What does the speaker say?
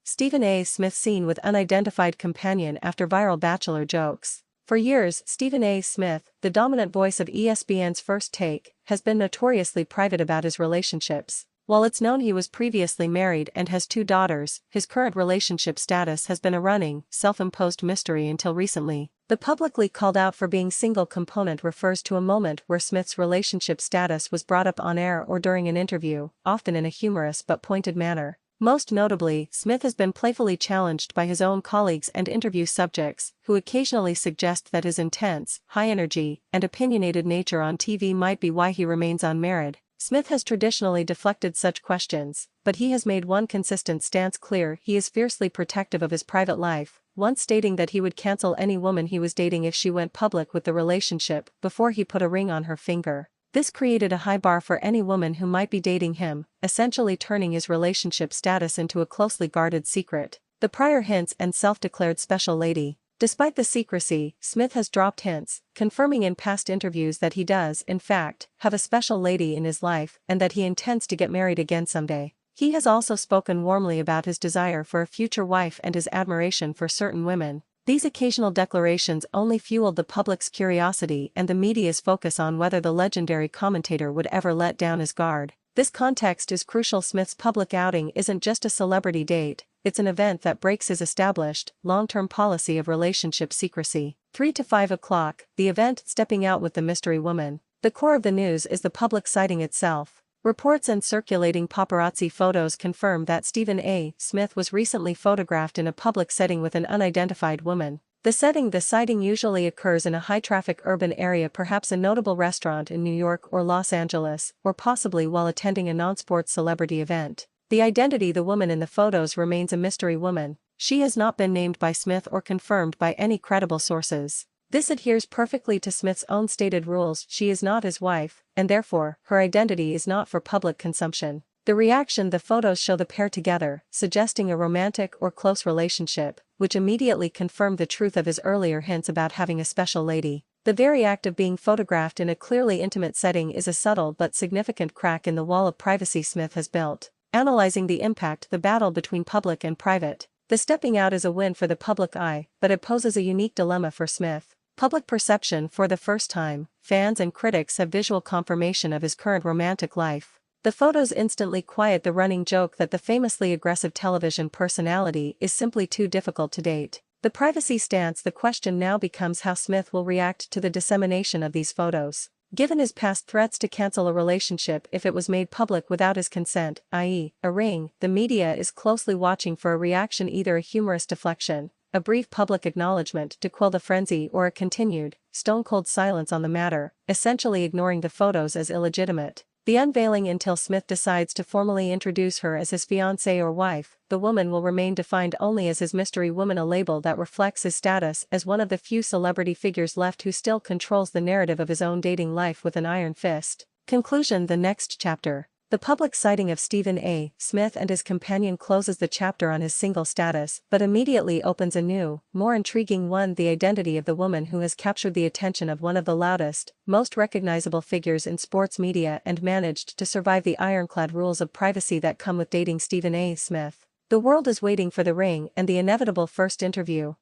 Stephen A. Smith seen with unidentified companion after viral Bachelor jokes. For years, Stephen A. Smith, the dominant voice of ESPN's First Take, has been notoriously private about his relationships. While it's known he was previously married and has 2 daughters, his current relationship status has been a running, self-imposed mystery until recently. The publicly called out for being single component refers to a moment where Smith's relationship status was brought up on air or during an interview, often in a humorous but pointed manner. Most notably, Smith has been playfully challenged by his own colleagues and interview subjects, who occasionally suggest that his intense, high-energy, and opinionated nature on TV might be why he remains unmarried. Smith has traditionally deflected such questions, but he has made one consistent stance clear: he is fiercely protective of his private life, once stating that he would cancel any woman he was dating if she went public with the relationship before he put a ring on her finger. This created a high bar for any woman who might be dating him, essentially turning his relationship status into a closely guarded secret. The prior hints and self-declared special lady. Despite the secrecy, Smith has dropped hints, confirming in past interviews that he does, in fact, have a special lady in his life and that he intends to get married again someday. He has also spoken warmly about his desire for a future wife and his admiration for certain women. These occasional declarations only fueled the public's curiosity and the media's focus on whether the legendary commentator would ever let down his guard. This context is crucial. Smith's public outing isn't just a celebrity date, it's an event that breaks his established, long-term policy of relationship secrecy. 3 to 5 o'clock, the event stepping out with the mystery woman. The core of the news is the public sighting itself. Reports and circulating paparazzi photos confirm that Stephen A. Smith was recently photographed in a public setting with an unidentified woman. The sighting usually occurs in a high-traffic urban area, perhaps a notable restaurant in New York or Los Angeles, or possibly while attending a non-sports celebrity event. The identity: the woman in the photos remains a mystery woman. She has not been named by Smith or confirmed by any credible sources. This adheres perfectly to Smith's own stated rules: she is not his wife, and therefore, her identity is not for public consumption. The reaction: the photos show the pair together, suggesting a romantic or close relationship, which immediately confirmed the truth of his earlier hints about having a special lady. The very act of being photographed in a clearly intimate setting is a subtle but significant crack in the wall of privacy Smith has built. Analyzing the impact: the battle between public and private. The stepping out is a win for the public eye, but it poses a unique dilemma for Smith. Public perception: for the first time, fans and critics have visual confirmation of his current romantic life. The photos instantly quiet the running joke that the famously aggressive television personality is simply too difficult to date. The privacy stance: the question now becomes how Smith will react to the dissemination of these photos. Given his past threats to cancel a relationship if it was made public without his consent, i.e., a ring, the media is closely watching for a reaction: either a humorous deflection, a brief public acknowledgement to quell the frenzy, or a continued, stone-cold silence on the matter, essentially ignoring the photos as illegitimate. The unveiling: until Smith decides to formally introduce her as his fiancée or wife, the woman will remain defined only as his mystery woman, a label that reflects his status as one of the few celebrity figures left who still controls the narrative of his own dating life with an iron fist. Conclusion: the next chapter. The public sighting of Stephen A. Smith and his companion closes the chapter on his single status, but immediately opens a new, more intriguing one: the identity of the woman who has captured the attention of one of the loudest, most recognizable figures in sports media and managed to survive the ironclad rules of privacy that come with dating Stephen A. Smith. The world is waiting for the ring and the inevitable first interview.